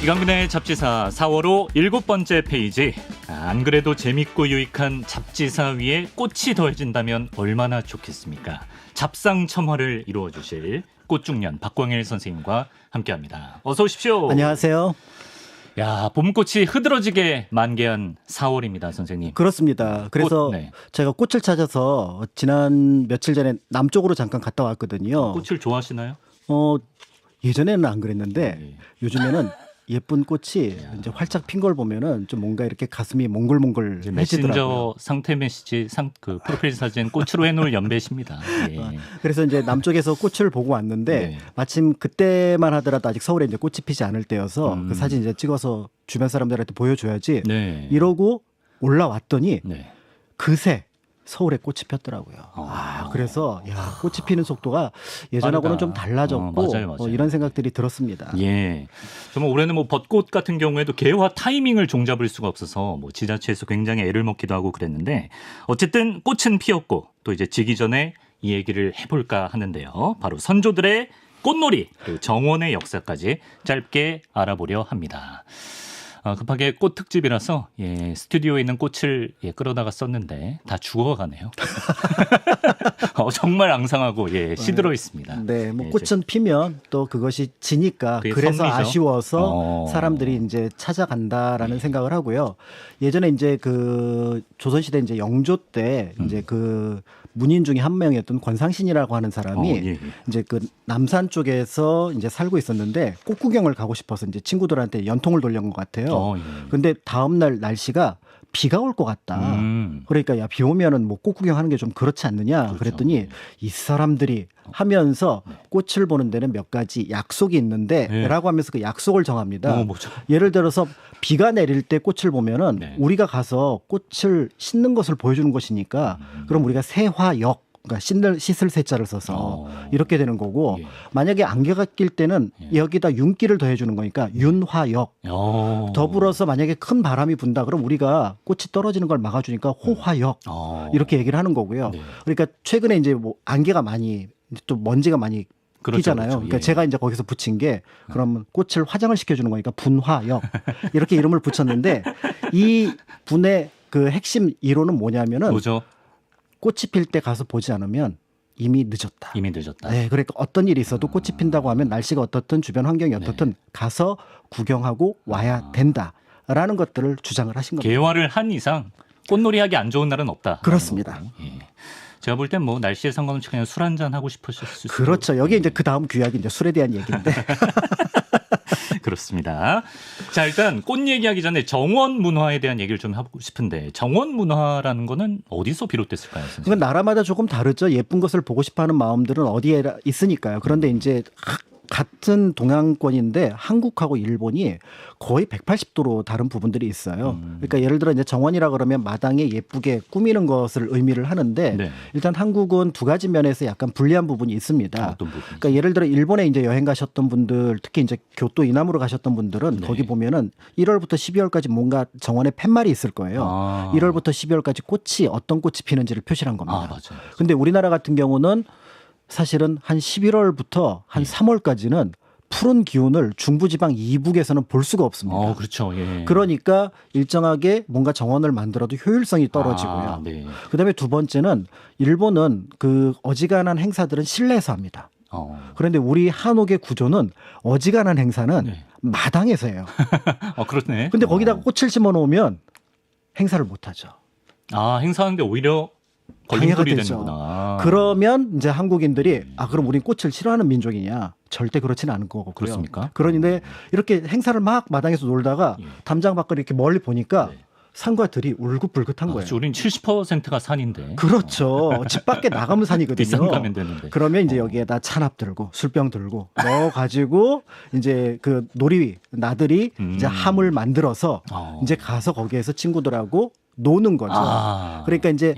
이강민의 잡지사 4월호 7번째 페이지. 안 그래도 재밌고 유익한 잡지사 위에 꽃이 더해진다면 얼마나 좋겠습니까? 잡상첨화를 이루어주실 꽃중년 박광일 선생님과 함께합니다. 어서 오십시오. 안녕하세요. 야, 봄꽃이 흐드러지게 만개한 4월입니다, 선생님. 그렇습니다. 그래서 네. 제가 꽃을 찾아서 지난 며칠 전에 남쪽으로 잠깐 갔다 왔거든요. 꽃을 좋아하시나요? 예전에는 안 그랬는데 네. 요즘에는 예쁜 꽃이 이제 활짝 핀 걸 보면은 좀 뭔가 이렇게 가슴이 몽글몽글해지더라고요. 메신저 상태 메시지 그 프로필 사진 꽃으로 해놓을 연배십니다. 예. 그래서 이제 남쪽에서 꽃을 보고 왔는데 네. 마침 그때만 하더라도 아직 서울에 이제 꽃이 피지 않을 때여서 그 사진 이제 찍어서 주변 사람들한테 보여줘야지 네. 이러고 올라왔더니 네. 그새 서울에 꽃이 폈더라고요. 그래서 야, 꽃이 피는 속도가 예전하고는 빠르다. 좀 달라졌고 맞아요. 이런 생각들이 들었습니다. 예. 정말 올해는 뭐 벚꽃 같은 경우에도 개화 타이밍을 종잡을 수가 없어서 뭐 지자체에서 굉장히 애를 먹기도 하고 그랬는데 어쨌든 꽃은 피었고 또 이제 지기 전에 이 얘기를 해볼까 하는데요. 바로 선조들의 꽃놀이 그리고 정원의 역사까지 짧게 알아보려 합니다. 급하게 꽃 특집이라서 스튜디오에 있는 꽃을 끌어다가 썼는데 다 죽어가네요. 정말 앙상하고 시들어 있습니다. 네, 뭐 꽃은 피면 또 그것이 지니까 그래서 섭리죠. 아쉬워서 사람들이 이제 찾아간다라는 생각을 하고요. 예전에 이제 그 조선시대 이제 영조 때 이제 그 문인 중에 한 명이었던 권상신이라고 하는 사람이 이제 그 남산 쪽에서 이제 살고 있었는데 꽃 구경을 가고 싶어서 이제 친구들한테 연통을 돌린 것 같아요. 근데 다음 날 날씨가 비가 올 것 같다. 그러니까 야, 비 오면은 뭐 꽃 구경하는 게 좀 그렇지 않느냐. 그렇죠. 그랬더니 이 사람들이 하면서 꽃을 보는 데는 몇 가지 약속이 있는데 라고 하면서 그 약속을 정합니다. 예를 들어서 비가 내릴 때 꽃을 보면은 우리가 가서 꽃을 씻는 것을 보여주는 것이니까 그럼 우리가 세화역 그러니까 씻을 세자를 써서 이렇게 되는 거고 만약에 안개가 낄 때는 여기다 윤기를 더해주는 거니까 윤화역 더불어서 만약에 큰 바람이 분다 그럼 우리가 꽃이 떨어지는 걸 막아주니까 호화역 이렇게 얘기를 하는 거고요. 그러니까 최근에 이제 뭐 안개가 많이 또 먼지가 많이 끼잖아요. 그러니까 제가 이제 거기서 붙인 게 그러면 꽃을 화장을 시켜주는 거니까 분화역 이렇게 이름을 붙였는데 이 분의 그 핵심 이론은 뭐냐면은 꽃이 필 때 가서 보지 않으면 이미 늦었다. 네, 그러니까 어떤 일이 있어도 꽃이 핀다고 하면 날씨가 어떻든 주변 환경이 어떻든 가서 구경하고 와야 된다라는 것들을 주장을 하신 겁니다. 개화를 한 이상 꽃놀이하기 안 좋은 날은 없다. 그렇습니다. 제가 볼 땐 뭐 날씨에 상관없이 그냥 술 한잔 하고 싶으셨을 수도. 그렇죠. 여기 이제 그 다음 규약이 이제 술에 대한 얘기인데. 그렇습니다. 자, 일단 꽃 얘기하기 전에 정원 문화에 대한 얘기를 좀 하고 싶은데 정원 문화라는 거는 어디서 비롯됐을까요, 선생님? 그건 나라마다 조금 다르죠. 예쁜 것을 보고 싶어하는 마음들은 어디에 있으니까요. 그런데 이제 같은 동양권인데 한국하고 일본이 거의 180도로 다른 부분들이 있어요. 그러니까 예를 들어 이제 정원이라 그러면 마당에 예쁘게 꾸미는 것을 의미를 하는데 일단 한국은 두 가지 면에서 약간 불리한 부분이 있습니다. 그러니까 예를 들어 일본에 이제 여행 가셨던 분들, 특히 이제 교토 이남으로 가셨던 분들은 거기 보면은 1월부터 12월까지 뭔가 정원에 팻말이 있을 거예요. 1월부터 12월까지 꽃이 어떤 꽃이 피는지를 표시한 겁니다. 근데 우리나라 같은 경우는 사실은 한 11월부터 한 3월까지는 푸른 기운을 중부지방 이북에서는 볼 수가 없습니다. 그렇죠. 그러니까 일정하게 뭔가 정원을 만들어도 효율성이 떨어지고요. 그다음에 두 번째는 일본은 그 어지간한 행사들은 실내에서 합니다. 그런데 우리 한옥의 구조는 어지간한 행사는 마당에서 해요. 그렇네. 근데 거기다가 꽃을 심어 놓으면 행사를 못 하죠. 행사하는데 오히려 방해가 되죠. 그러면 이제 한국인들이 그럼 우린 꽃을 싫어하는 민족이냐? 절대 그렇지는 않은 거고요. 그렇습니까? 그런데 이렇게 행사를 막 마당에서 놀다가 담장 밖을 이렇게 멀리 보니까 산과 들이 울긋불긋한 거예요. 우린 70%가 산인데. 그렇죠. 집 밖에 나가면 산이거든요. 비싼 가면 되는데. 그러면 이제 여기에다 찬압 들고 술병 들고 넣어가지고 이제 그 나들이 이제 함을 만들어서 이제 가서 거기에서 친구들하고 노는 거죠. 그러니까 이제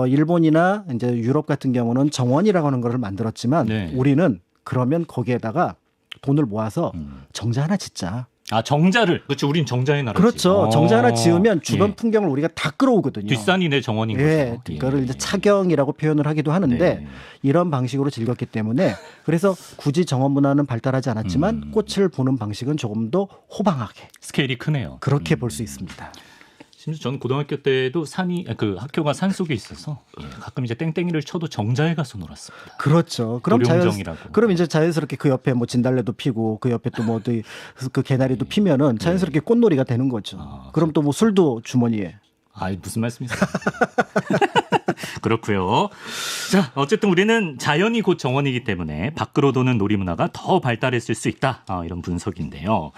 일본이나 이제 유럽 같은 경우는 정원이라고 하는 것을 만들었지만 우리는 그러면 거기에다가 돈을 모아서 정자 하나 짓자. 아, 정자를. 그렇죠. 우린 정자의 나라지. 그렇죠. 정자 하나 지으면 주변 예. 풍경을 우리가 다 끌어오거든요. 뒷산이 내 정원인 예, 거죠. 그거를 이제 차경이라고 표현을 하기도 하는데 네. 이런 방식으로 즐겼기 때문에 그래서 굳이 정원 문화는 발달하지 않았지만 꽃을 보는 방식은 조금 더 호방하게 스케일이 크네요. 그렇게 볼 수 있습니다. 심지어 저는 고등학교 때도 학교가 산 속에 있어서 가끔 이제 땡땡이를 쳐도 정자에 가서 놀았습니다. 그렇죠. 그럼 도룡정이라고. 그럼 이제 자연스럽게 그 옆에 뭐 진달래도 피고 그 옆에 또 뭐 그 개나리도 피면은 자연스럽게 꽃놀이가 되는 거죠. 그럼 또 뭐 술도 주머니에. 아, 무슨 말씀이세요? 그렇고요. 자, 어쨌든 우리는 자연이 곧 정원이기 때문에 밖으로 도는 놀이 문화가 더 발달했을 수 있다. 이런 분석인데요.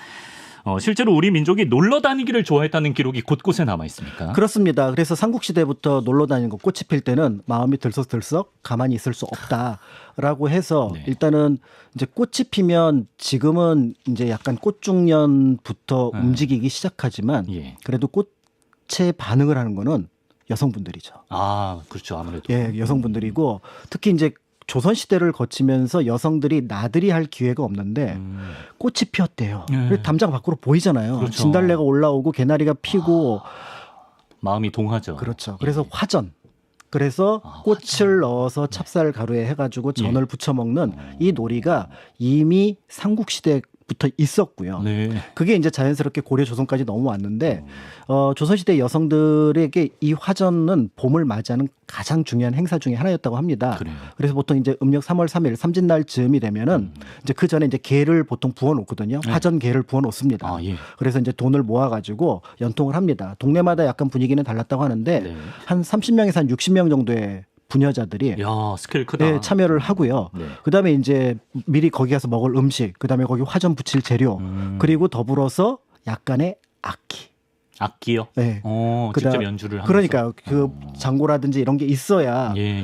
실제로 우리 민족이 놀러 다니기를 좋아했다는 기록이 곳곳에 남아 있습니까? 그렇습니다. 그래서 삼국시대부터 놀러 다니는 거 꽃이 필 때는 마음이 들썩들썩 가만히 있을 수 없다라고 해서 네. 일단은 이제 꽃이 피면 지금은 이제 약간 꽃중년부터 움직이기 시작하지만 예. 그래도 꽃에 반응을 하는 거는 여성분들이죠. 아, 그렇죠. 아무래도. 예, 여성분들이고 특히 이제 조선시대를 거치면서 여성들이 나들이 할 기회가 없는데 꽃이 피었대요. 네. 담장 밖으로 보이잖아요. 그렇죠. 진달래가 올라오고 개나리가 피고 마음이 동하죠. 그렇죠. 그래서 화전. 그래서 꽃을 화전. 넣어서 찹쌀 가루에 해가지고 전을 부쳐 먹는 이 놀이가 이미 삼국시대부터 있었고요. 네. 그게 이제 자연스럽게 고려 조선까지 넘어왔는데 조선시대 여성들에게 이 화전은 봄을 맞이하는 가장 중요한 행사 중에 하나였다고 합니다. 그래요. 그래서 보통 이제 음력 3월 3일 삼진날 즈음이 되면은 이제 그 전에 이제 게를 보통 부어 놓거든요. 화전 게를 부어 놓습니다. 아, 예. 그래서 이제 돈을 모아가지고 연통을 합니다. 동네마다 약간 분위기는 달랐다고 하는데 네. 한 30명에서 한 60명 정도의 부녀자들이 야, 스케일 크다. 네, 참여를 하고요. 네. 그다음에 이제 미리 거기 가서 먹을 음식, 그다음에 거기 화전 붙일 재료, 그리고 더불어서 약간의 악기. 악기요? 네. 직접 연주를 하면서. 그러니까 그 장고라든지 이런 게 있어야 예.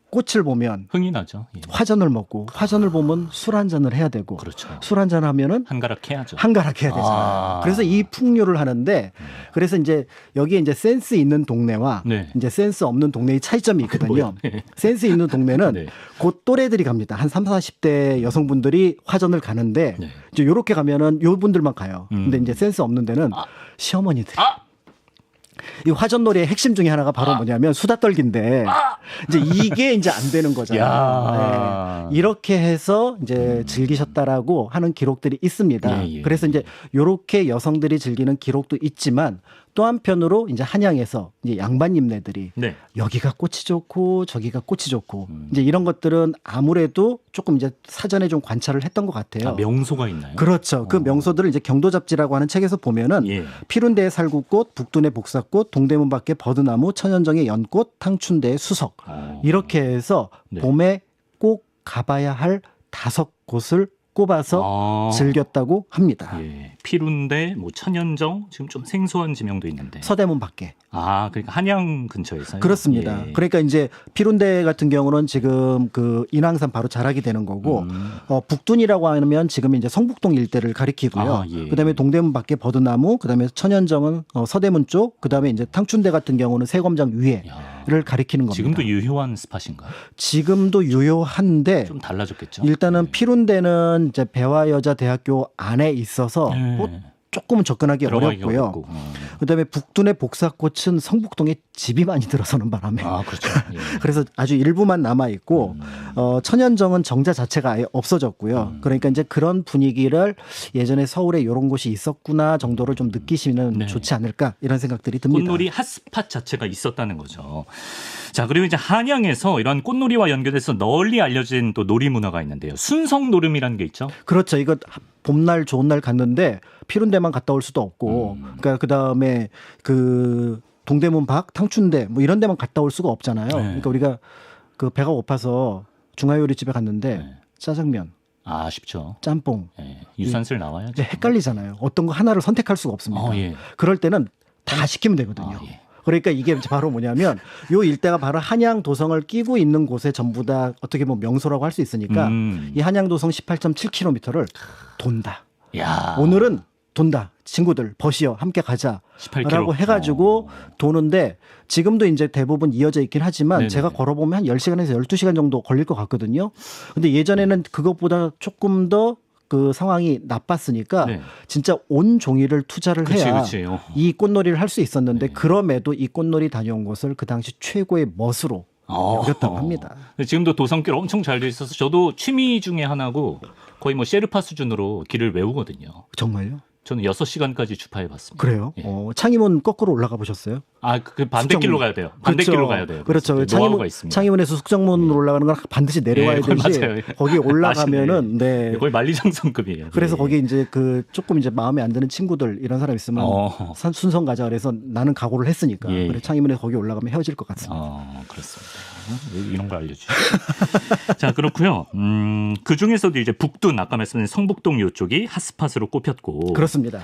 꽃을 보면 흥이 나죠. 예. 화전을 먹고 화전을 보면 술 한 잔을 해야 되고 그렇죠. 술 한 잔 하면은 한가락 해야죠. 한가락 해야 되잖아요. 그래서 이 풍류를 하는데 그래서 이제 여기에 이제 센스 있는 동네와 네. 이제 센스 없는 동네의 차이점이 있거든요. 센스 있는 동네는 네. 곧 또래들이 갑니다. 한 3, 40대 여성분들이 화전을 가는데 네. 이제 요렇게 가면은 요 분들만 가요. 근데 이제 센스 없는 데는 시어머니들이 이 화전놀이의 핵심 중에 하나가 바로 뭐냐면 수다 떨기인데 이제 이게 이제 안 되는 거잖아요. 네. 이렇게 해서 이제 즐기셨다라고 하는 기록들이 있습니다. 예. 그래서 이제 요렇게 여성들이 즐기는 기록도 있지만 또 한편으로 이제 한양에서 이제 양반님네들이 네. 여기가 꽃이 좋고 저기가 꽃이 좋고 이제 이런 것들은 아무래도 조금 이제 사전에 좀 관찰을 했던 것 같아요. 아, 명소가 있나요? 그렇죠. 그 명소들을 이제 경도잡지라고 하는 책에서 보면은 예. 피룬대의 살구꽃, 북둔의 복사꽃, 동대문 밖의 버드나무, 천연정의 연꽃, 탕춘대의 수석 이렇게 해서 네. 봄에 꼭 가봐야 할 5곳을 꼽아서 즐겼다고 합니다. 예. 피룬대, 뭐 천연정, 지금 좀 생소한 지명도 있는데. 서대문 밖에. 그러니까 한양 근처에서요. 그렇습니다. 예. 그러니까 이제 피룬대 같은 경우는 지금 그 인왕산 바로 자락이 되는 거고 북둔이라고 하면 지금 이제 성북동 일대를 가리키고요. 예. 그다음에 동대문 밖에 버드나무, 그다음에 천연정은 서대문 쪽, 그다음에 이제 탕춘대 같은 경우는 세검장 위에를 가리키는 겁니다. 지금도 유효한 스팟인가요? 지금도 유효한데 좀 달라졌겠죠. 일단은 피룬대는 이제 배화여자대학교 안에 있어서 뭐 조금은 접근하기 어렵고요. 어렵고. 그다음에 북둔의 복사꽃은 성북동에 집이 많이 들어서는 바람에 그렇죠. 예. 그래서 아주 일부만 남아 있고 천연정은 정자 자체가 아예 없어졌고요. 그러니까 이제 그런 분위기를 예전에 서울에 이런 곳이 있었구나 정도를 좀 느끼시면 네. 좋지 않을까 이런 생각들이 듭니다. 꽃놀이 핫스팟 자체가 있었다는 거죠. 자, 그리고 이제 한양에서 이런 꽃놀이와 연결해서 널리 알려진 또 놀이 문화가 있는데요. 순성노름이라는 게 있죠. 그렇죠. 이거 봄날 좋은 날 갔는데 피룬대만 갔다 올 수도 없고, 그러니까 그 다음에 그 동대문 밖, 탕춘대 뭐 이런 데만 갔다 올 수가 없잖아요. 네. 그러니까 우리가 그 배가 고파서 중화요리집에 갔는데 짜장면, 쉽죠. 짬뽕, 유산슬 나와야죠. 이제 헷갈리잖아요. 어떤 거 하나를 선택할 수가 없습니다. 예. 그럴 때는 다 시키면 되거든요. 예. 그러니까 이게 바로 뭐냐면 요 일대가 바로 한양 도성을 끼고 있는 곳에 전부 다 어떻게 보면 명소라고 할 수 있으니까 이 한양 도성 18.7km를 돈다. 야. 오늘은 돈다. 친구들 버시어 함께 가자라고 18km. 해가지고 도는데 지금도 이제 대부분 이어져 있긴 하지만 네네. 제가 걸어보면 한 10시간에서 12시간 정도 걸릴 것 같거든요. 근데 예전에는 그것보다 조금 더 그 상황이 나빴으니까 네. 진짜 온 종이를 투자를 해야 그치. 이 꽃놀이를 할 수 있었는데 네. 그럼에도 이 멋이 다녀온 것을 그 당시 최고의 멋으로 여겼다고 합니다. 지금도 도성길 엄청 잘 돼 있어서 저도 취미 중에 하나고 거의 뭐 셰르파 수준으로 길을 외우거든요. 정말요? 저는 6시간까지 주파해 봤습니다. 그래요? 예. 창의문 거꾸로 올라가 보셨어요? 그 반대길로 가야 돼요. 반대길로 가야 돼요. 그렇죠. 창의문 창의문에서 숙정문으로 올라가는 건 반드시 내려와야 예, 되지. 맞아요. 거기 올라가면은 네. 거의 만리장성급이에요. 그래서 예. 거기 이제 그 조금 이제 마음에 안 드는 친구들 이런 사람 있으면 순성 가자 그래서 나는 각오를 했으니까. 예. 그래 창의문에서 거기 올라가면 헤어질 것 같습니다. 그렇습니다. 이런 걸 알려주시죠. 자, 그렇고요. 그 중에서도 이제 북둔 아까 말씀드린 성북동 이쪽이 핫스팟으로 꼽혔고. 그렇습니다.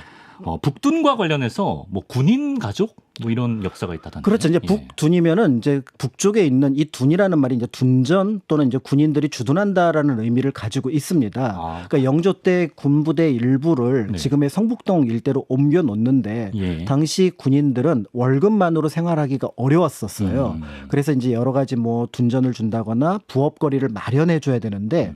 북둔과 관련해서 뭐 군인 가족 뭐 이런 역사가 있다던데. 그렇죠. 이제 북둔이면은 이제 북쪽에 있는 이 둔이라는 말이 이제 둔전 또는 이제 군인들이 주둔한다라는 의미를 가지고 있습니다. 그러니까 영조 때 군부대 일부를 네. 지금의 성북동 일대로 옮겨 놓는데 예. 당시 군인들은 월급만으로 생활하기가 어려웠었어요. 그래서 이제 여러 가지 뭐 둔전을 준다거나 부업거리를 마련해 줘야 되는데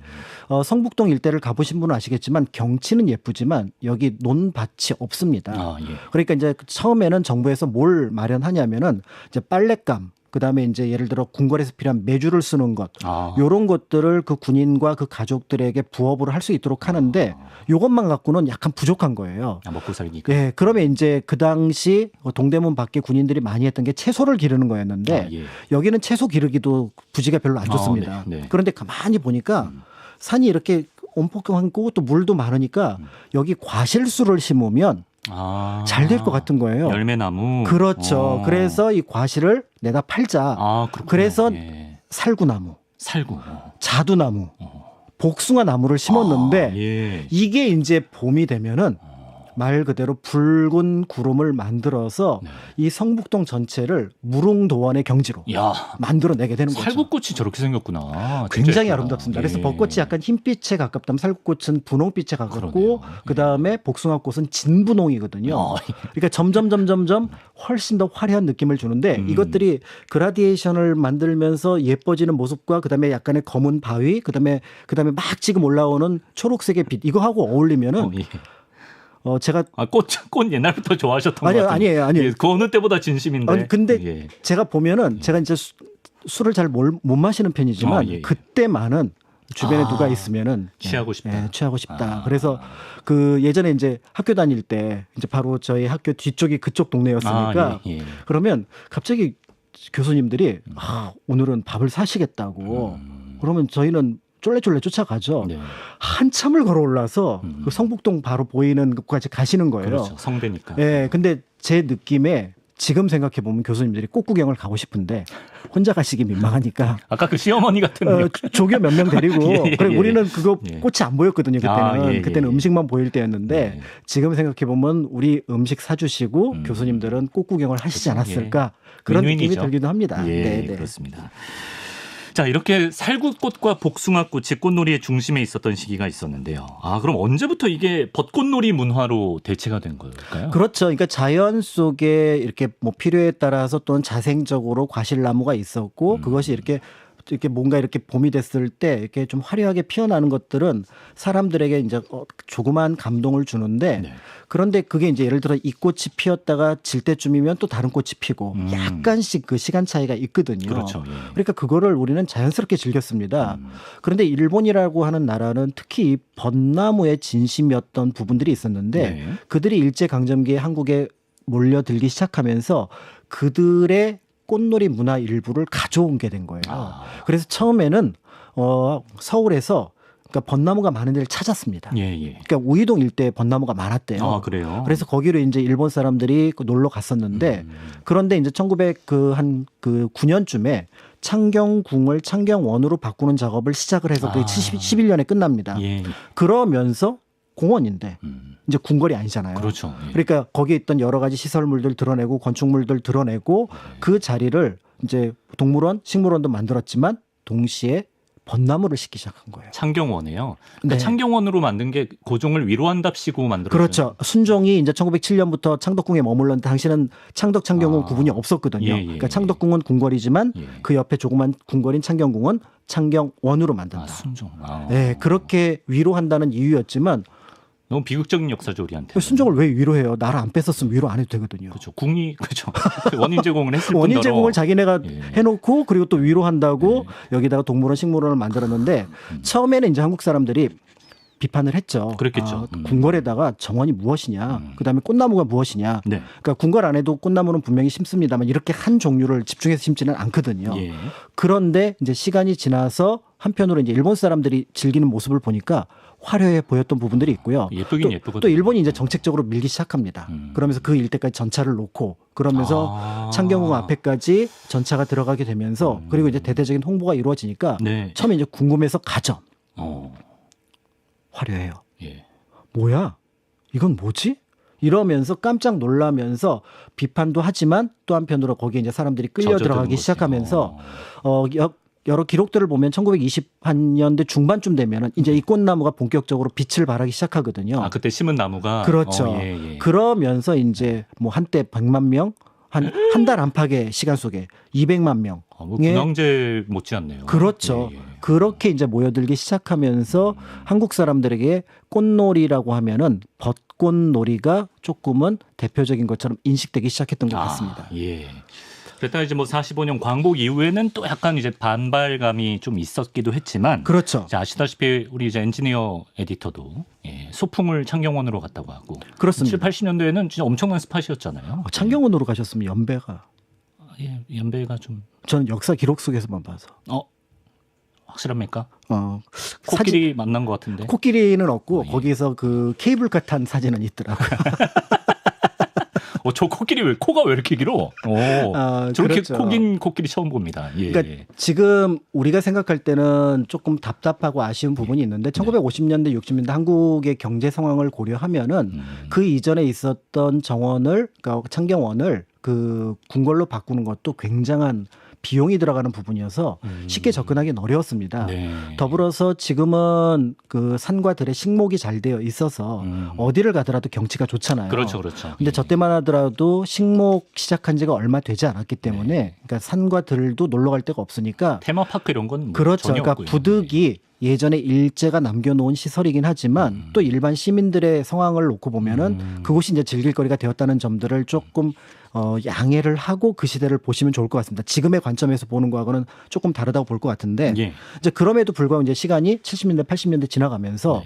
성북동 일대를 가보신 분은 아시겠지만 경치는 예쁘지만 여기 논밭이 없습니다. 예. 그러니까 이제 처음에는 정부에서 뭘 마련하냐면은 이제 빨랫감, 그다음에 이제 예를 들어 궁궐에서 필요한 메주를 쓰는 것, 요런 것들을 그 군인과 그 가족들에게 부업으로 할 수 있도록 하는데 요것만 갖고는 약간 부족한 거예요. 먹고 살기가. 예, 그러면 이제 그 당시 동대문 밖에 군인들이 많이 했던 게 채소를 기르는 거였는데 예. 여기는 채소 기르기도 부지가 별로 안 좋습니다. 네. 그런데 가만히 보니까 산이 이렇게 엄폭하고 또 물도 많으니까 여기 과실수를 심으면 잘 될 것 같은 거예요. 열매나무. 그렇죠. 그래서 이 과실을 내다 팔자. 그래서 살구나무, 자두나무, 복숭아 나무를 심었는데 이게 이제 봄이 되면은 말 그대로 붉은 구름을 만들어서 이 성북동 전체를 무릉도원의 경지로 만들어내게 되는 거죠. 살구꽃이 저렇게 생겼구나. 굉장히 아름답습니다. 그래서 벚꽃이 약간 흰빛에 가깝다면 살구꽃은 분홍빛에 가깝고 그다음에 복숭아꽃은 진분홍이거든요. 그러니까 점점 훨씬 더 화려한 느낌을 주는데 이것들이 그라디에이션을 만들면서 예뻐지는 모습과 그다음에 약간의 검은 바위 그다음에 막 지금 올라오는 초록색의 빛 이거하고 어울리면은 제가 꽃 옛날부터 좋아하셨던 것 같아요. 아니에요. 그 어느 때보다 진심인데. 근데 제가 보면은 제가 이제 술을 잘 못 마시는 편이지만 그때만은 주변에 누가 있으면은 취하고 싶다. 취하고 싶다. 그래서 그 예전에 이제 학교 다닐 때 이제 바로 저희 학교 뒤쪽이 그쪽 동네였으니까 그러면 갑자기 교수님들이 오늘은 밥을 사시겠다고 그러면 저희는 쫄래쫄래 쫓아가죠. 한참을 걸어 올라서 그 성북동 바로 보이는 곳까지 가시는 거예요. 그렇죠. 성대니까. 근데 제 느낌에 지금 생각해 보면 교수님들이 꽃 구경을 가고 싶은데 혼자 가시기 민망하니까 아까 그 시어머니 같은 조교 몇 명 데리고 그래 우리는 그거 꽃이 안 보였거든요. 그때는 그때는 음식만 보일 때였는데 지금 생각해 보면 우리 음식 사주시고 교수님들은 꽃 구경을 하시지 않았을까 그런 느낌이 들기도 합니다. 네, 그렇습니다. 자, 이렇게 살구꽃과 복숭아꽃이 꽃놀이의 중심에 있었던 시기가 있었는데요. 그럼 언제부터 이게 벚꽃놀이 문화로 대체가 된 걸까요? 그렇죠. 그러니까 자연 속에 이렇게 뭐 필요에 따라서 또는 자생적으로 과실나무가 있었고 그것이 이렇게 뭔가 이렇게 봄이 됐을 때 이렇게 좀 화려하게 피어나는 것들은 사람들에게 이제 조그만 감동을 주는데 그런데 그게 이제 예를 들어 이 꽃이 피었다가 질 때쯤이면 또 다른 꽃이 피고 약간씩 그 시간 차이가 있거든요. 그렇죠. 그러니까 그거를 우리는 자연스럽게 즐겼습니다. 그런데 일본이라고 하는 나라는 특히 벚나무의 진심이었던 부분들이 있었는데 그들이 일제강점기에 한국에 몰려들기 시작하면서 그들의 꽃놀이 문화 일부를 가져온 게 된 거예요. 그래서 처음에는 서울에서 그러니까 벚나무가 많은 데를 찾았습니다. 그러니까 우이동 일대에 벚나무가 많았대요. 그래요? 그래서 거기로 이제 일본 사람들이 놀러 갔었는데 그런데 이제 1909년쯤에 창경궁을 창경원으로 바꾸는 작업을 시작을 해서 그게 11년에 끝납니다. 그러면서 공원인데 이제 궁궐이 아니잖아요. 그렇죠. 그러니까 거기에 있던 여러 가지 시설물들 드러내고 건축물들 드러내고 그 자리를 이제 동물원, 식물원도 만들었지만 동시에 벚나무를 심기 시작한 거예요. 창경원이에요. 그러니까 네. 창경원으로 만든 게 고종을 위로한답시고 만들었죠. 그렇죠. 순종이 이제 1907년부터 창덕궁에 머물렀는데 당시는 창덕 창경궁 아. 구분이 없었거든요. 예, 예, 그러니까 창덕궁은 궁궐이지만 예. 그 옆에 조그만 궁궐인 창경궁은 창경원으로 만든다. 아, 순종. 아. 네, 그렇게 위로한다는 이유였지만 너무 비극적인 역사죠, 우리한테. 순종을 왜 위로해요? 나라 안 뺐었으면 위로 안 해도 되거든요. 그렇죠. 궁이 그렇죠. 원인 제공을 했을 뿐더러. 원인 제공을 자기네가 예. 해놓고 그리고 또 위로한다고 여기다가 동물원 식물원을 만들었는데 처음에는 이제 한국 사람들이 비판을 했죠. 그랬겠죠. 궁궐에다가 정원이 무엇이냐, 그다음에 꽃나무가 무엇이냐. 네. 그러니까 궁궐 안에도 꽃나무는 분명히 심습니다만 이렇게 한 종류를 집중해서 심지는 않거든요. 예. 그런데 이제 시간이 지나서 한편으로 이제 일본 사람들이 즐기는 모습을 보니까 화려해 보였던 부분들이 있고요. 예쁘긴 예쁘거든요. 또 일본이 이제 정책적으로 밀기 시작합니다. 그러면서 그 일대까지 전차를 놓고 그러면서 창경궁 앞에까지 전차가 들어가게 되면서 그리고 이제 대대적인 홍보가 이루어지니까 네. 처음에 이제 궁금해서 가죠. 어. 화려해요. 예. 뭐야? 이건 뭐지? 이러면서 깜짝 놀라면서 비판도 하지만 또 한편으로 거기에 이제 사람들이 끌려 젖어드는 들어가기 거지. 시작하면서 여러 기록들을 보면 1920년대 중반쯤 되면은 이제 이 꽃나무가 본격적으로 빛을 발하기 시작하거든요. 아, 그때 심은 나무가 그렇죠. 예. 그러면서 이제 뭐 한때 100만 명, 한 달 안팎의 시간 속에 200만 명. 뭐 군왕제 못지않네요. 그렇죠. 예. 그렇게 이제 모여들기 시작하면서 한국 사람들에게 꽃놀이라고 하면은 벚꽃놀이가 조금은 대표적인 것처럼 인식되기 시작했던 것 같습니다. 예. 그랬다 이제 뭐 45년 광복 이후에는 또 약간 이제 반발감이 좀 있었기도 했지만, 그렇죠. 이제 아시다시피 우리 이제 엔지니어 에디터도 소풍을 창경원으로 갔다고 하고, 그렇습니다. 70, 80년대에는 진짜 엄청난 스팟이었잖아요. 창경원으로 가셨으면 연배가 예, 연배가 좀 저는 역사 기록 속에서만 봐서 확실합니까? 사진, 코끼리 만난 것 같은데. 코끼리는 없고 예. 거기서 그 케이블카 탄 사진은 있더라고요. 저 코끼리 코가 왜 이렇게 길어? 저렇게 그렇죠. 코긴 코끼리 처음 봅니다. 예, 그러니까 예. 지금 우리가 생각할 때는 조금 답답하고 아쉬운 부분이 있는데 1950년대 60년대 한국의 경제 상황을 고려하면은 그 이전에 있었던 정원을 그러니까 창경원을 그 궁궐로 바꾸는 것도 굉장한 비용이 들어가는 부분이어서 쉽게 접근하기는 어려웠습니다. 네. 더불어서 지금은 그 산과 들의 식목이 잘 되어 있어서 어디를 가더라도 경치가 좋잖아요. 그렇죠, 그렇죠. 근데 저 때만 하더라도 식목 시작한 지가 얼마 되지 않았기 때문에 그러니까 산과 들도 놀러 갈 데가 없으니까 테마파크 이런 건뭐 그렇죠. 전혀 그러니까 없고요. 부득이 예전에 일제가 남겨놓은 시설이긴 하지만 또 일반 시민들의 상황을 놓고 보면은 그곳이 이제 즐길 거리가 되었다는 점들을 조금 양해를 하고 그 시대를 보시면 좋을 것 같습니다. 지금의 관점에서 보는 거하고는 조금 다르다고 볼 것 같은데 예. 이제 그럼에도 불구하고 이제 시간이 70년대, 80년대 지나가면서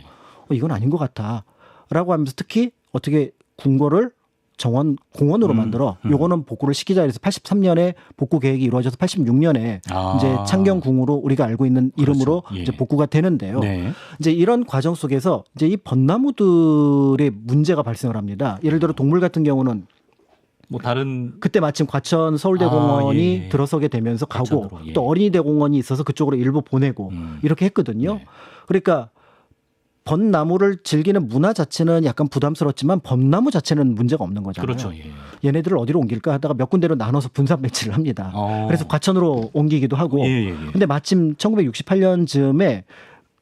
이건 아닌 것 같다라고 하면서 특히 어떻게 궁궐을 정원 공원으로 만들어 요거는 복구를 시키자 해서 83년에 복구 계획이 이루어져서 86년에 이제 창경궁으로 우리가 알고 있는 이름으로 그렇죠. 예. 이제 복구가 되는데요. 네. 이제 이런 과정 속에서 이제 이 벚나무들의 문제가 발생을 합니다. 예를 들어 동물 같은 경우는 뭐 다른 그때 마침 과천 서울대공원이 예. 들어서게 되면서 가고 과천으로, 예. 또 어린이대공원이 있어서 그쪽으로 일부 보내고 이렇게 했거든요. 네. 그러니까 벚나무를 즐기는 문화 자체는 약간 부담스럽지만 벚나무 자체는 문제가 없는 거잖아요. 그렇죠. 예. 얘네들을 어디로 옮길까 하다가 몇 군데로 나눠서 분산 배치를 합니다. 그래서 과천으로 옮기기도 하고. 예. 근데 마침 1968년쯤에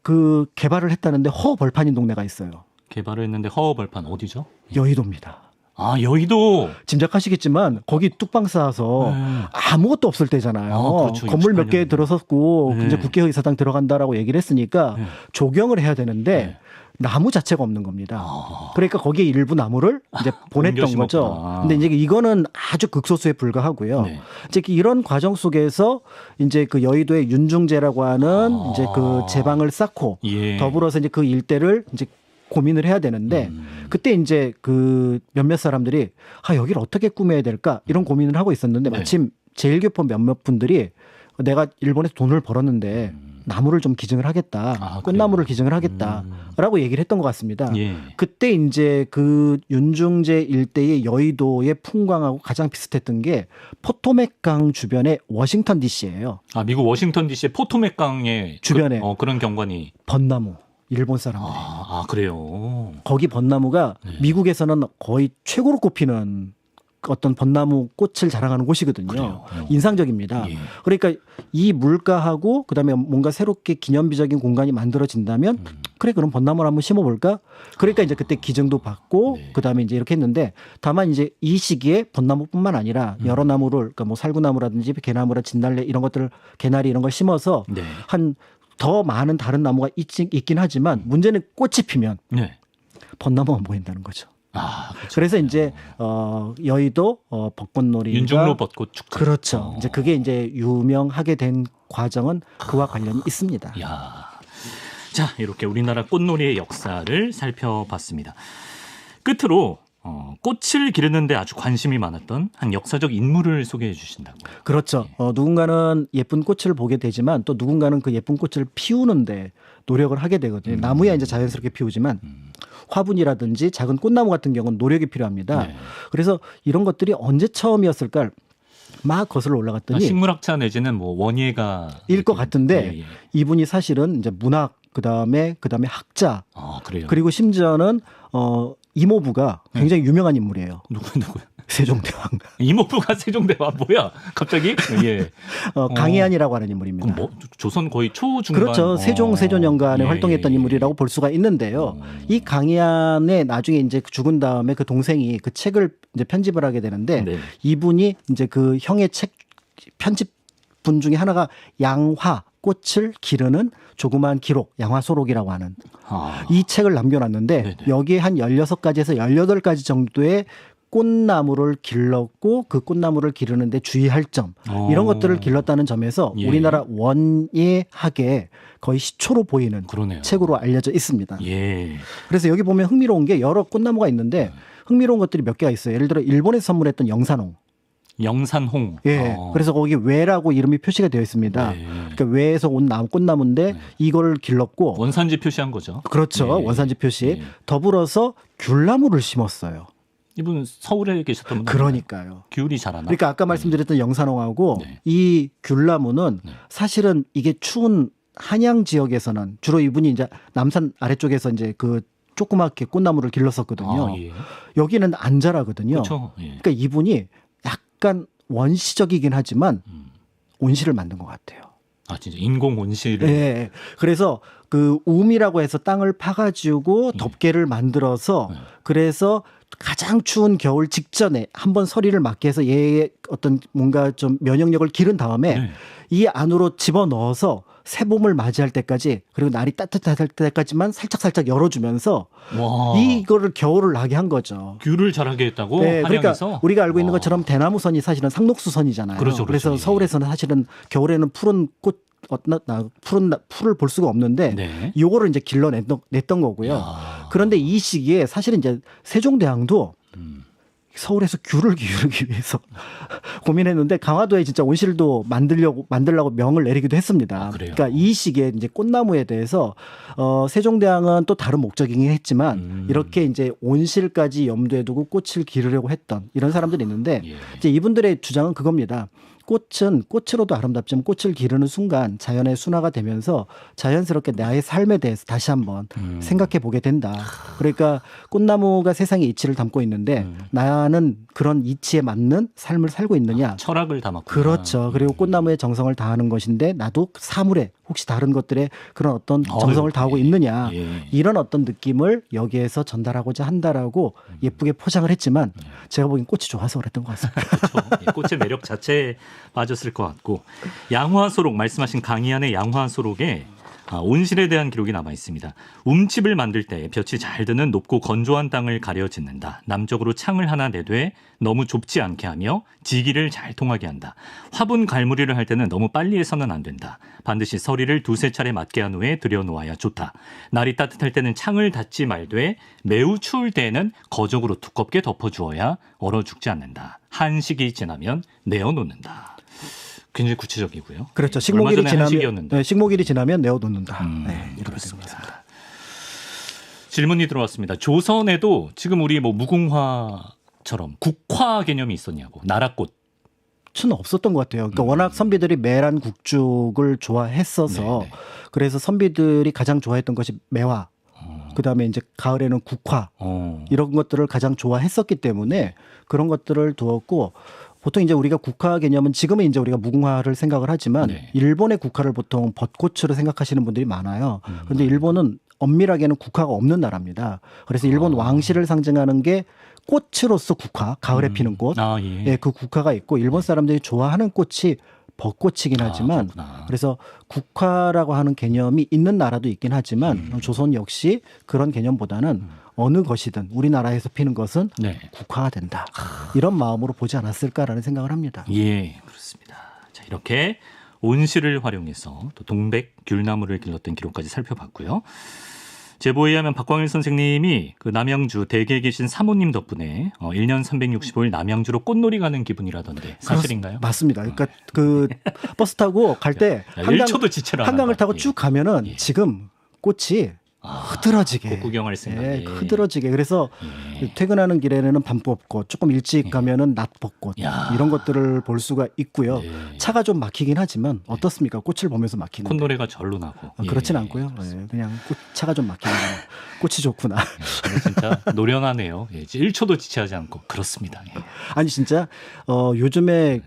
그 개발을 했다는데 허벌판인 동네가 있어요. 개발을 했는데 허벌판 어디죠? 여의도입니다. 아, 여의도. 짐작하시겠지만 거기 뚝방 쌓아서 아무것도 없을 때잖아요. 그렇죠. 건물 몇 개 68년. 들어섰고 네. 이제 국회의사당 들어간다라고 얘기를 했으니까 조경을 해야 되는데 나무 자체가 없는 겁니다. 그러니까 거기에 일부 나무를 이제 보냈던 옮겨 거죠. 심었구나. 근데 이제 이거는 아주 극소수에 불과하고요. 네. 이제 이런 과정 속에서 이제 그 여의도의 윤중제라고 하는 이제 그 제방을 쌓고 예. 더불어서 이제 그 일대를 이제 고민을 해야 되는데 그때 이제 그 몇몇 사람들이 여기를 어떻게 꾸며야 될까 이런 고민을 하고 있었는데 마침 제일교포 몇몇 분들이 내가 일본에서 돈을 벌었는데 나무를 좀 기증을 하겠다. 꽃나무를 기증을 하겠다라고 얘기를 했던 것 같습니다. 예. 그때 이제 그 윤중제 일대의 여의도의 풍광하고 가장 비슷했던 게 포토맥강 주변의 워싱턴 DC예요. 아, 미국 워싱턴 DC의 포토맥 강의 주변에. 그런 경관이 벚나무. 일본 사람들이. 그래요. 거기 벚나무가 미국에서는 거의 최고로 꼽히는 어떤 벚나무 꽃을 자랑하는 곳이거든요. 그래요. 인상적입니다. 예. 그러니까 이 물가하고 그다음에 뭔가 새롭게 기념비적인 공간이 만들어진다면 그래 그럼 벚나무를 한번 심어볼까? 그러니까 이제 그때 기증도 받고 네. 그다음에 이제 이렇게 했는데 다만 이제 이 시기에 벚나무뿐만 아니라 여러 나무를 그러니까 뭐 살구나무라든지 개나무라 진달래 이런 것들 개나리 이런 걸 심어서 네. 한 더 많은 다른 나무가 있긴 하지만 문제는 꽃이 피면 네. 벚나무가 보인다는 거죠. 그렇죠. 그래서 이제 여의도 벚꽃놀이가 윤종로 벚꽃 축제. 그렇죠. 이제 그게 이제 유명하게 된 과정은 그와 관련이 있습니다. 야. 자, 이렇게 우리나라 꽃놀이의 역사를 살펴봤습니다. 끝으로 꽃을 기르는데 아주 관심이 많았던 한 역사적 인물을 소개해 주신다고요. 그렇죠. 누군가는 예쁜 꽃을 보게 되지만 또 누군가는 그 예쁜 꽃을 피우는데 노력을 하게 되거든요. 나무야 이제 자연스럽게 피우지만 화분이라든지 작은 꽃나무 같은 경우는 노력이 필요합니다. 네. 그래서 이런 것들이 언제 처음이었을까? 막 거슬러 올라갔더니 식물학자 내지는 뭐 원예가 일 것 같은데 예, 예. 이분이 사실은 이제 문학 그다음에 학자 그래요. 그리고 심지어는 이모부가 굉장히 유명한 인물이에요. 누구요? 세종대왕. 이모부가 세종대왕 뭐야? 갑자기? 예. 강희안이라고 하는 인물입니다. 그럼 뭐 조선 거의 초중반. 그렇죠. 세종년간에 예, 활동했던 예. 인물이라고 볼 수가 있는데요. 이 강희안의 나중에 이제 죽은 다음에 그 동생이 그 책을 이제 편집을 하게 되는데 네. 이분이 이제 그 형의 책 편집분 중에 하나가 양화 꽃을 기르는 조그마한 기록, 양화소록이라고 하는 이 책을 남겨놨는데 네네. 여기에 한 16가지에서 18가지 정도의 꽃나무를 길렀고 그 꽃나무를 기르는데 주의할 점 이런 것들을 길렀다는 점에서 예. 우리나라 원예학의 거의 시초로 보이는 그러네요. 책으로 알려져 있습니다. 예. 그래서 여기 보면 흥미로운 게 여러 꽃나무가 있는데 흥미로운 것들이 몇 개가 있어요. 예를 들어 일본에서 선물했던 영산홍. 영산홍. 예. 그래서 거기 외라고 이름이 표시가 되어 있습니다. 네. 그러니까 외에서 온 꽃나무인데 이걸 길렀고 원산지 표시한 거죠. 그렇죠. 예. 원산지 표시. 예. 더불어서 귤나무를 심었어요. 이분 서울에 계셨던 분. 그러니까요. 귤이 자라나? 그러니까 아까 말씀드렸던 영산홍하고 네. 이 귤나무는 네. 사실은 이게 추운 한양 지역에서는 주로 이분이 이제 남산 아래쪽에서 이제 그 조그맣게 꽃나무를 길렀었거든요. 예. 여기는 안 자라거든요. 그렇죠. 예. 그러니까 이분이 약간 원시적이긴 하지만 온실을 만든 것 같아요. 진짜 인공 온실을. 네. 그래서 그 움이라고 해서 땅을 파가지고 덮개를 만들어서 그래서 가장 추운 겨울 직전에 한번 서리를 맞게 해서 얘의 어떤 뭔가 좀 면역력을 기른 다음에 네. 이 안으로 집어넣어서 새봄을 맞이할 때까지 그리고 날이 따뜻할 때까지만 살짝 열어주면서 와. 이거를 겨울을 나게 한 거죠. 귤을 자라게 했다고? 네, 그러니까 한양에서? 우리가 알고 있는 와. 것처럼 대나무선이 사실은 상록수선이잖아요. 그렇죠, 그렇죠. 그래서 예. 서울에서는 사실은 겨울에는 푸른 꽃 풀을 볼 수가 없는데 네. 요거를 이제 길러냈던 거고요. 야. 그런데 이 시기에 사실은 이제 세종대왕도 서울에서 귤을 기르기 위해서 고민했는데 강화도에 진짜 온실도 만들라고 명을 내리기도 했습니다. 그래요? 그러니까 이 시기에 이제 꽃나무에 대해서 세종대왕은 또 다른 목적이긴 했지만 이렇게 이제 온실까지 염두에 두고 꽃을 기르려고 했던 이런 사람들이 있는데 예. 이제 이분들의 주장은 그겁니다. 꽃은 꽃으로도 아름답지만 꽃을 기르는 순간 자연의 순화가 되면서 자연스럽게 나의 삶에 대해서 다시 한번 생각해 보게 된다. 그러니까 꽃나무가 세상의 이치를 담고 있는데 나는 그런 이치에 맞는 삶을 살고 있느냐. 철학을 담았구나. 그렇죠. 그리고 꽃나무의 정성을 다하는 것인데 나도 사물에 혹시 다른 것들에 그런 어떤 정성을 다하고 있느냐. 예. 이런 어떤 느낌을 여기에서 전달하고자 한다라고 예쁘게 포장을 했지만 제가 보기엔 꽃이 좋아서 그랬던 것 같습니다. 그렇죠. 예, 꽃의 매력 자체에 빠졌을 것 같고 양화소록 말씀하신 강희안의 양화소록에 온실에 대한 기록이 남아 있습니다. 움집을 만들 때 볕이 잘 드는 높고 건조한 땅을 가려 짓는다. 남쪽으로 창을 하나 내되 너무 좁지 않게 하며 지기를 잘 통하게 한다. 화분 갈무리를 할 때는 너무 빨리 해서는 안 된다. 반드시 서리를 두세 차례 맞게 한 후에 들여놓아야 좋다. 날이 따뜻할 때는 창을 닫지 말되 매우 추울 때에는 거적으로 두껍게 덮어주어야 얼어 죽지 않는다. 한식이 지나면 내어놓는다. 굉장히 구체적이고요. 그렇죠. 얼마 전에 한식이었는데. 식목일이 지나면 내어놓는다. 그렇습니다. 질문이 들어왔습니다. 조선에도 지금 우리 뭐 무궁화처럼 국화 개념이 있었냐고. 나라꽃. 는 없었던 것 같아요. 그러니까 워낙 선비들이 매란 국죽을 좋아했어서 네네. 그래서 선비들이 가장 좋아했던 것이 매화. 그다음에 이제 가을에는 국화 이런 것들을 가장 좋아했었기 때문에 그런 것들을 두었고 보통 이제 우리가 국화 개념은 지금은 이제 우리가 무궁화를 생각을 하지만 네. 일본의 국화를 보통 벚꽃으로 생각하시는 분들이 많아요. 그런데 일본은 엄밀하게는 국화가 없는 나라입니다. 그래서 일본 왕실을 상징하는 게 꽃으로서 국화, 가을에 피는 꽃, 예, 그 국화가 있고 일본 사람들이 좋아하는 꽃이 벚꽃이긴 하지만 그래서 국화라고 하는 개념이 있는 나라도 있긴 하지만 조선 역시 그런 개념보다는 어느 것이든 우리나라에서 피는 것은 네. 국화가 된다. 이런 마음으로 보지 않았을까라는 생각을 합니다. 예, 그렇습니다. 자, 이렇게 온실을 활용해서 또 동백 귤나무를 길렀던 기록까지 살펴봤고요. 제보에 의하면 박광일 선생님이 그 남양주 대개에 계신 사모님 덕분에 1년 365일 남양주로 꽃놀이 가는 기분이라던데 사실인가요? 맞습니다. 그러니까 그 버스 타고 갈 때 한강을 타고 쭉 가면은 지금 꽃이 흐드러지게 꽃 구경할 생각에 흐드러지게 그래서 퇴근하는 길에는 밤벚꽃 조금 일찍 가면은 낮벚꽃 이런 것들을 볼 수가 있고요. 차가 좀 막히긴 하지만 어떻습니까? 꽃을 보면서 막히는 콧노래가 절로 나고 그렇진 않고요. 그냥 차가 좀 막히는 꽃이 좋구나. 진짜 노련하네요. 1초도 지체하지 않고 그렇습니다. 아니 진짜 요즘에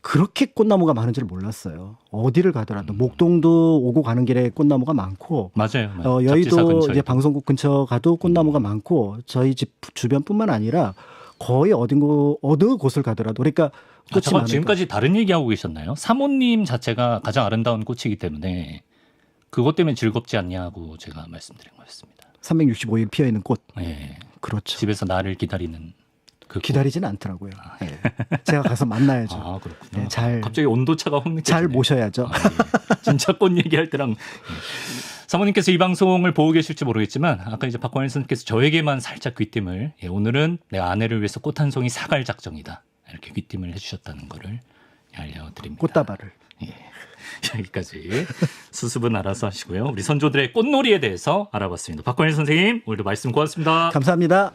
그렇게 꽃나무가 많은 줄 몰랐어요. 어디를 가더라도 목동도 오고 가는 길에 꽃나무가 많고, 맞아요. 여의도 이제 방송국 근처 가도 꽃나무가 많고, 저희 집 주변뿐만 아니라 거의 어느 곳을 가더라도 그러니까 꽃이 많으니까. 지금까지 다른 얘기하고 계셨나요? 사모님 자체가 가장 아름다운 꽃이기 때문에 그것 때문에 즐겁지 않냐고 제가 말씀드린 거였습니다. 365일 피어 있는 꽃. 네. 그렇죠. 집에서 나를 기다리는. 기다리지는 않더라고요. 네. 제가 가서 만나야죠. 그렇군요. 네, 잘 갑자기 온도차가 확 느껴지네요. 잘 모셔야죠. 진짜 꽃 얘기할 때랑 사모님께서 이 방송을 보고 계실지 모르겠지만 아까 이제 박광일 선생님께서 저에게만 살짝 귀띔을 오늘은 내 아내를 위해서 꽃 한 송이 사갈 작정이다 이렇게 귀띔을 해주셨다는 거를 알려드립니다. 꽃다발을. 여기까지 수습은 알아서 하시고요. 우리 선조들의 꽃놀이에 대해서 알아봤습니다. 박광일 선생님 오늘도 말씀 고맙습니다. 감사합니다.